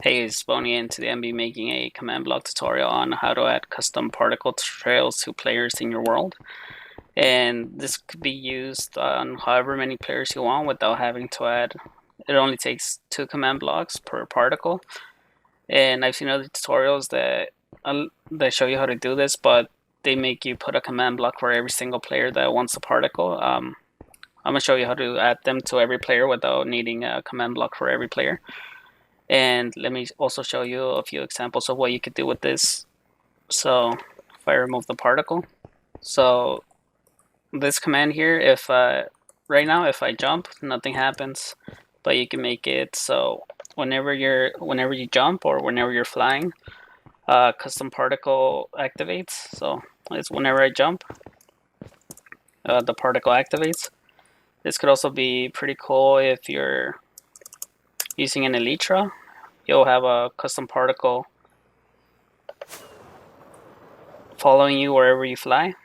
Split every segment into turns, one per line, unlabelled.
Hey, it's Bonnie, and today I'm be making a command block tutorial on how to add custom particle trails to players in your world. And this could be used on however many players you want without having to add. It only takes 2 command blocks per particle. And I've seen other tutorials that show you how to do this, but they make you put a command block for every single player that wants a particle. I'm gonna show you how to add them to every player without needing a command block for every player. And let me also show you a few examples of what you could do with this. So if I remove the particle, so this command here, if right now if I jump, nothing happens, but you can make it so whenever you jump or whenever you're flying, custom particle activates. So it's whenever I jump, the particle activates. This could also be pretty cool if you're using an elytra. You'll have a custom particle following you wherever you fly,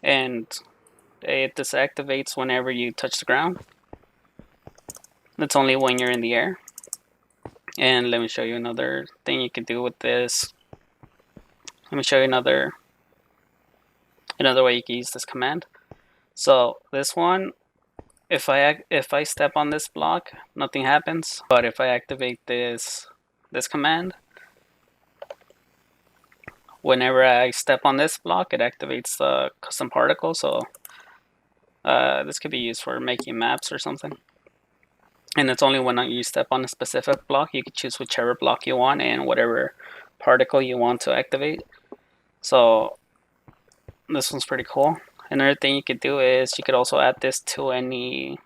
and it disactivates whenever you touch the ground. That's only when you're in the air. And let me show you another thing you can do with this. Let me show you another way you can use this command. So this one, if I step on this block, nothing happens. But if I activate this command, whenever I step on this block, it activates the custom particle. So this could be used for making maps or something. And it's only when you step on a specific block. You can choose whichever block you want and whatever particle you want to activate. So this one's pretty cool. Another thing you could do is you could also add this to any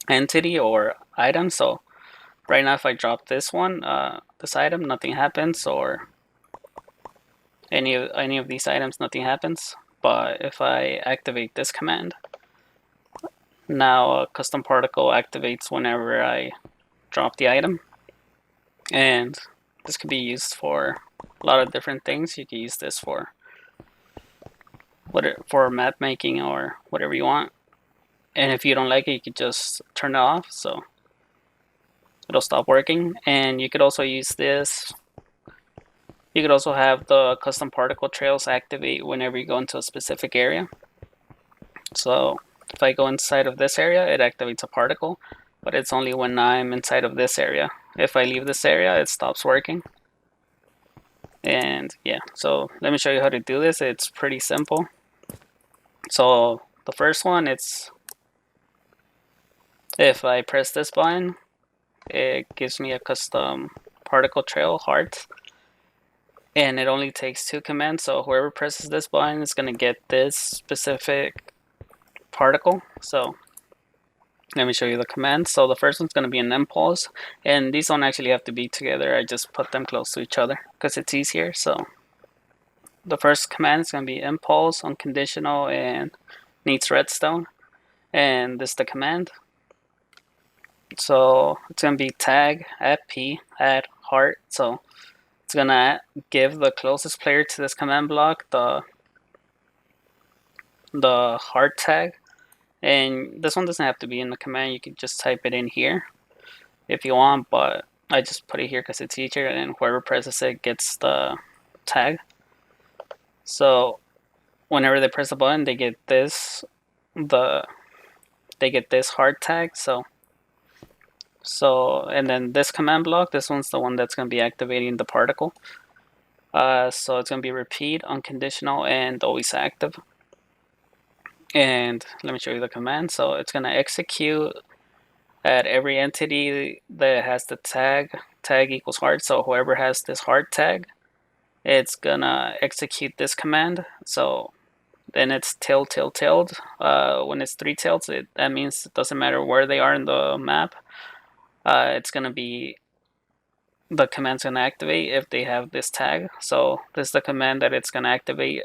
entity or item. So right now if I drop this one, this item, nothing happens, or any of these items, nothing happens. But if I activate this command, now a custom particle activates whenever I drop the item. And this could be used for a lot of different things. You can use this for map making or whatever you want. And if you don't like it, you could just turn it off, so it'll stop working. And you could also use this. You could also have the custom particle trails activate whenever you go into a specific area. So if I go inside of this area, it activates a particle, but it's only when I'm inside of this area. If I leave this area, it stops working. And yeah, so let me show you how to do this. It's pretty simple. So the first one, it's if I press this button, it gives me a custom particle trail heart, and it only takes 2 commands. So whoever presses this button is going to get this specific particle. So let me show you the commands. So the first one's going to be an impulse, and these don't actually have to be together. I just put them close to each other because it's easier. So the first command is going to be impulse, unconditional, and needs redstone. And this is the command. So it's going to be tag add p add heart. So it's going to give the closest player to this command block the heart tag. And this one doesn't have to be in the command. You can just type it in here if you want, but I just put it here because it's easier, and whoever presses it gets the tag. So whenever they press the button, they get this heart tag. So and then this command block, this one's the one that's going to be activating the particle. So it's going to be repeat, unconditional, and always active. And let me show you the command. So it's going to execute at every entity that has the tag equals heart. So whoever has this heart tag, it's gonna execute this command. So then it's tilde. When it's 3 tildes, that means it doesn't matter where they are in the map. It's gonna be the command's gonna activate if they have this tag. So this is the command that it's gonna activate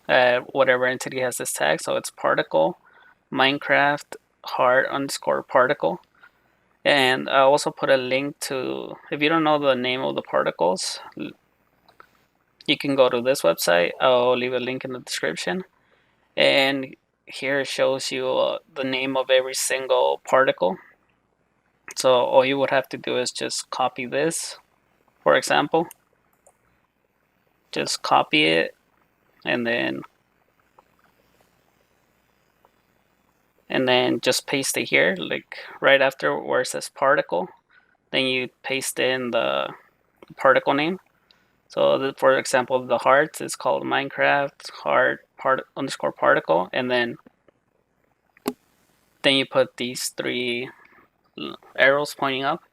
at whatever entity has this tag. So it's particle Minecraft heart underscore particle. And I also put a link to, if you don't know the name of the particles, you can go to this website. I'll leave a link in the description. And here it shows you the name of every single particle. So all you would have to do is just copy this, for example. Just copy it and then just paste it here, like right after where it says particle. Then you paste in the particle name. So for example, the hearts is called Minecraft heart underscore particle, and then you put these three arrows pointing up.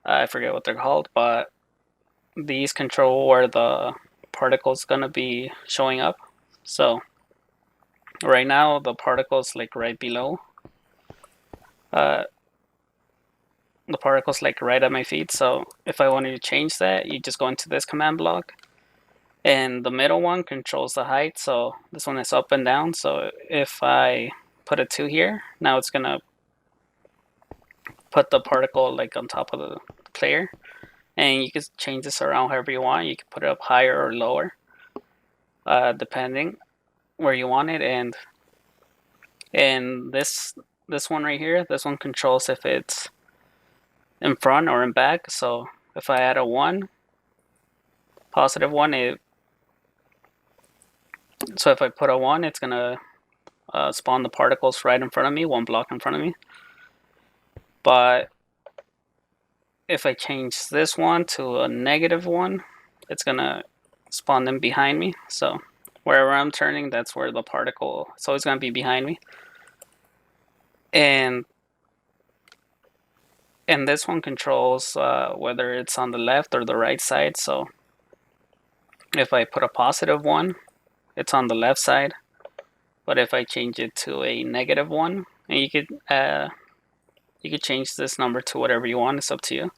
I forget what they're called, but these control where the particle is gonna be showing up. So right now the particle is like right below. The particle's like right at my feet. So if I wanted to change that, you just go into this command block, and the middle one controls the height. So this one is up and down. So if I put a 2 here, now it's gonna put the particle like on top of the player, and you can change this around however you want. You can put it up higher or lower, depending where you want it. And this one right here, this one controls if it's in front or in back. So if I add a 1, positive 1, so if I put a 1, it's gonna spawn the particles right in front of me, 1 block in front of me. But if I change this one to a -1, it's gonna spawn them behind me. So wherever I'm turning, that's where the particle is always gonna be behind me. And this one controls whether it's on the left or the right side. So if I put a +1, it's on the left side. But if I change it to a -1, and you could change this number to whatever you want. It's up to you.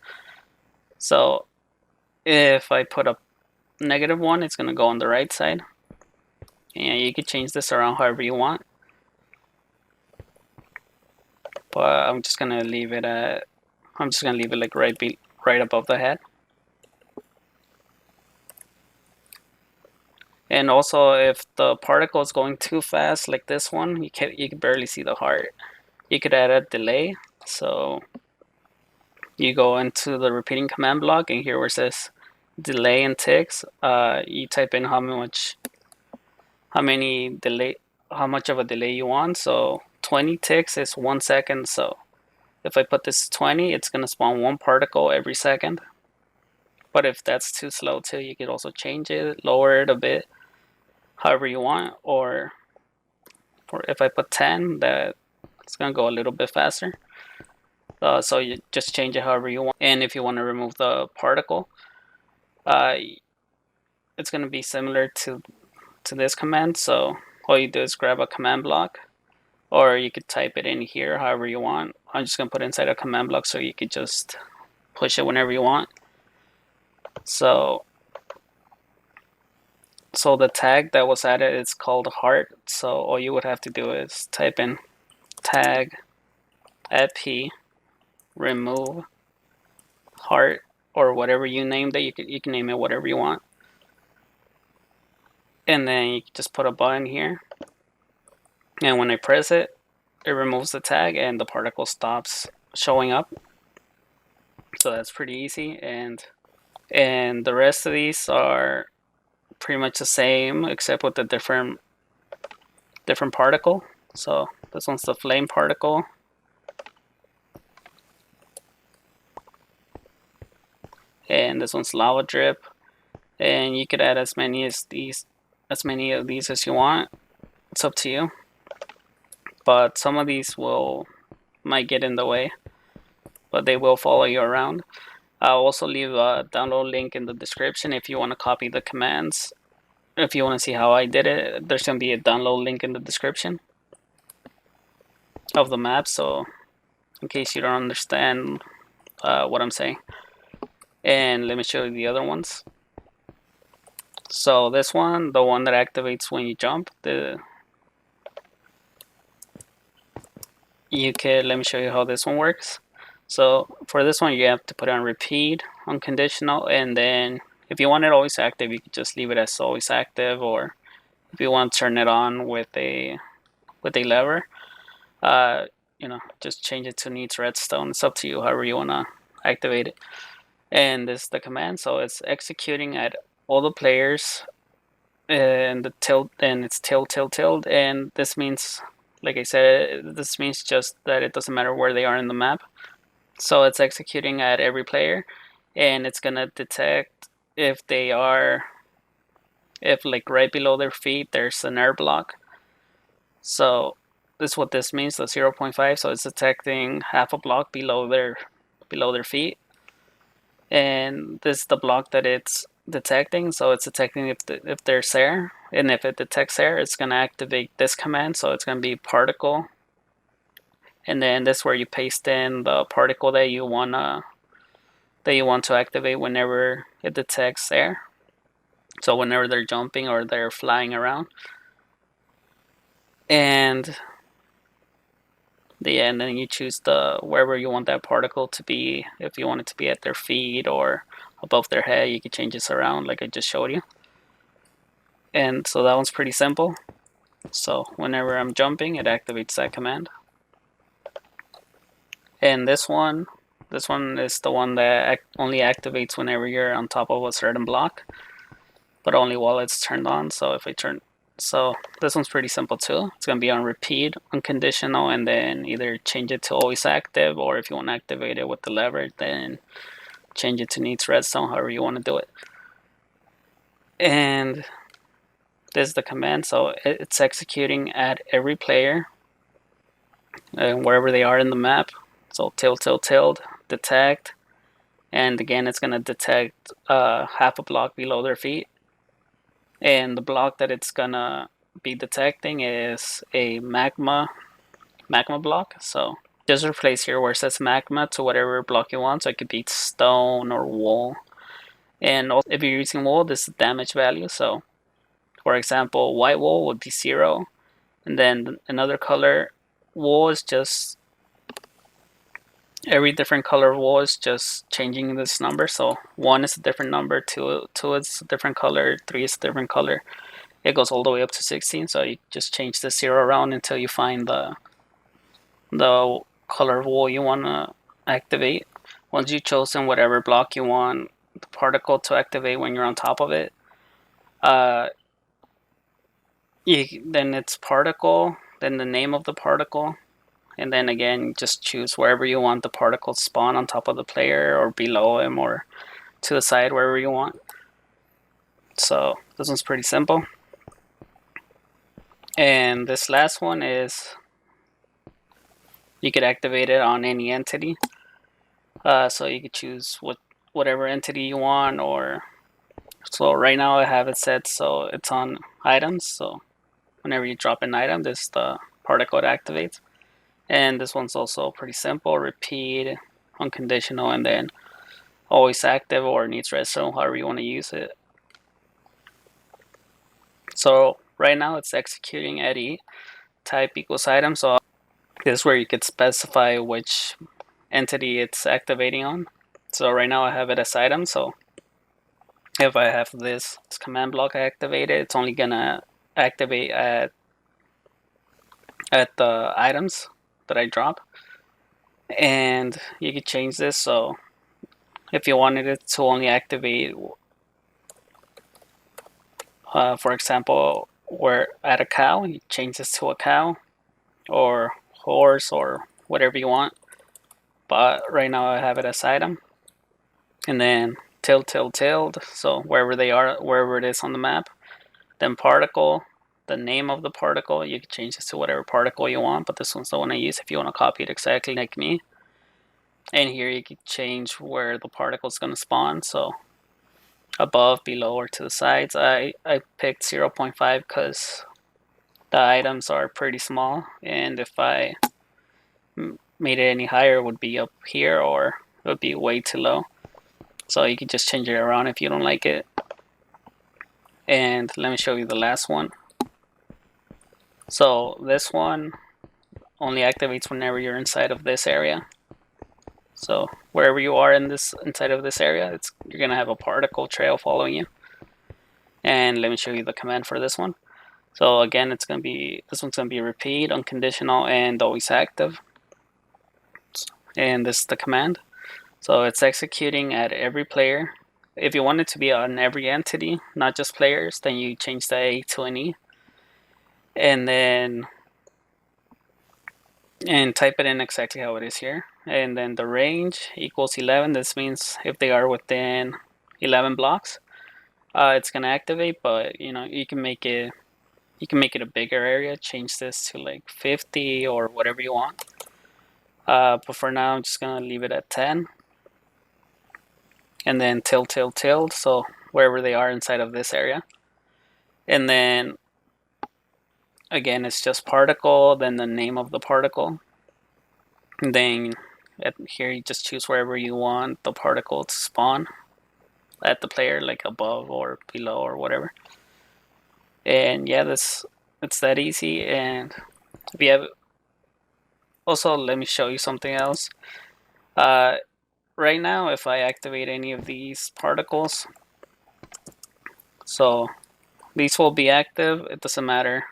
So if I put a -1, it's gonna go on the right side. And you could change this around however you want. But I'm just gonna leave it like right above the head. And also, if the particle is going too fast, like this one, you can barely see the heart. You could add a delay. So you go into the repeating command block, and here where it says delay and ticks, you type in how much of a delay you want. So 20 ticks is 1 second. So if I put this 20, it's gonna spawn 1 particle every second. But if that's too slow too, you could also change it, lower it a bit, however you want. Or if I put 10, that it's gonna go a little bit faster. So you just change it however you want. And if you want to remove the particle, it's gonna be similar to this command. So all you do is grab a command block, or you could type it in here however you want. I'm just gonna put it inside a command block so you could just push it whenever you want. So the tag that was added is called heart. So all you would have to do is type in tag add p remove heart, or whatever you named it. You can name it whatever you want. And then you just put a button here, and when I press it, it removes the tag and the particle stops showing up. So that's pretty easy. And the rest of these are pretty much the same, except with the different particle. So this one's the flame particle, and this one's lava drip. And you could add as many of these as you want. It's up to you. But some of these might get in the way, but they will follow you around. I'll also leave a download link in the description if you want to copy the commands. If you want to see how I did it, there's going to be a download link in the description of the map, so in case you don't understand what I'm saying. And let me show you the other ones. So this one, the one that activates when you jump, let me show you how this one works. So for this one, you have to put on repeat, unconditional, and then if you want it always active, you can just leave it as always active, or if you want to turn it on with a lever, just change it to needs redstone. It's up to you, however you want to activate it. And this is the command, so it's executing at all the players, and the tilt, and it's tilt, and this means, like I said, this means just that it doesn't matter where they are in the map. So it's executing at every player, and it's gonna detect if they are, if like right below their feet there's an air block. So this is what this means, the 0.5. So it's detecting half a block below their feet, and this is the block that it's detecting. So it's detecting if there's air, and if it detects air, it's gonna activate this command. So it's gonna be particle, and then this is where you paste in the particle that you want to activate whenever it detects air. So whenever they're jumping or they're flying around, and and then you choose wherever you want that particle to be. If you want it to be at their feet or above their head, you can change this around like I just showed you. And so that one's pretty simple. So whenever I'm jumping, it activates that command. And this one is the one that only activates whenever you're on top of a certain block, but only while it's turned on. So if I turn, so this one's pretty simple too. It's gonna be on repeat, unconditional, and then either change it to always active, or if you want to activate it with the lever, then change it to needs redstone, however you want to do it. And this is the command, so it's executing at every player, wherever they are in the map. So tilt, detect, and again it's gonna detect half a block below their feet. And the block that it's gonna be detecting is a magma block. So just replace here where it says magma to whatever block you want. So it could be stone or wool. And also, if you're using wool, this is damage value. So for example, white wool would be 0, and then another color wool is just, every different color of wool is just changing this number. So 1 is a different number, 2 is a different color, 3 is a different color. It goes all the way up to 16. So you just change the 0 around until you find the color of wool you want to activate. Once you've chosen whatever block you want the particle to activate when you're on top of it, then it's particle, then the name of the particle, and then again just choose wherever you want the particle to spawn, on top of the player or below him or to the side, wherever you want. So this one's pretty simple. And this last one is, you could activate it on any entity. So you could choose whatever entity you want, or so right now I have it set so it's on items. So whenever you drop an item, this is the particle it activates. And this one's also pretty simple: repeat, unconditional, and then always active or needs redstone, however you want to use it. So right now it's executing at E, type equals item. So this is where you could specify which entity it's activating on. So right now I have it as item. So if I have this command block activated, it's only gonna activate at the items that I drop. And you could change this, so if you wanted it to only activate, for example, where at a cow, you change this to a cow or horse or whatever you want. But right now I have it as item. And then tilt, so wherever they are, wherever it is on the map. Then particle, the name of the particle, you can change this to whatever particle you want, but this one's the one I use if you want to copy it exactly like me. And here you can change where the particle is going to spawn, so above, below, or to the sides. I picked 0.5 because the items are pretty small, and if I made it any higher, it would be up here, or it would be way too low. So you can just change it around if you don't like it. And let me show you the last one. So this one only activates whenever you're inside of this area. So wherever you are inside of this area, you're gonna have a particle trail following you. And let me show you the command for this one. So again, this one's gonna be repeat, unconditional, and always active. and this is the command. So it's executing at every player. If you want it to be on every entity, not just players, then you change the A to an E. And then type it in exactly how it is here. And then the range equals 11. This means if they are within 11 blocks, it's gonna activate. But you can make it a bigger area. Change this to like 50 or whatever you want. But for now, I'm just gonna leave it at 10. And then tilde, so wherever they are inside of this area. And then again, it's just particle, then the name of the particle. And then here you just choose wherever you want the particle to spawn at the player, like above or below or whatever. And yeah, it's that easy. And if you have, also let me show you something else. Right now, if I activate any of these particles, so these will be active. It doesn't matter.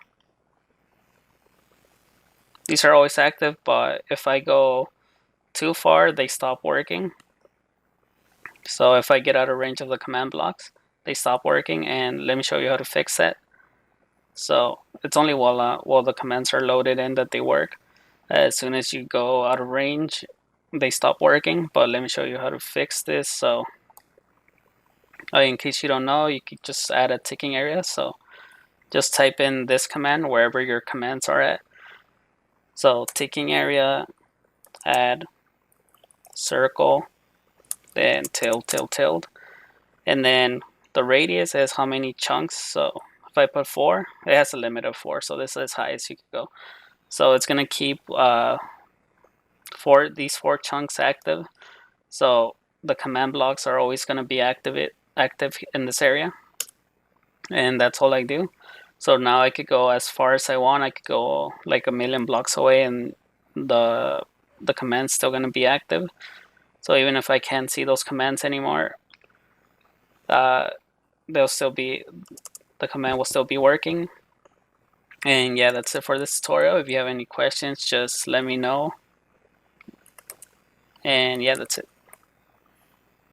These are always active, but if I go too far, they stop working. So if I get out of range of the command blocks, they stop working. And let me show you how to fix that. So it's only while the commands are loaded in that they work. As soon as you go out of range, they stop working. But let me show you how to fix this. So in case you don't know, you could just add a ticking area. So just type in this command wherever your commands are at. So ticking area, add circle, then tilde, and then the radius is how many chunks. So if I put 4, it has a limit of 4, so this is as high as you can go. So it's gonna keep these 4 chunks active. So the command blocks are always gonna be active in this area, and that's all I do. So now I could go as far as I want. I could go like a million blocks away, and the command's still gonna be active. So even if I can't see those commands anymore, they'll still be, the command will still be working. And yeah, that's it for this tutorial. If you have any questions, just let me know. And yeah, that's it.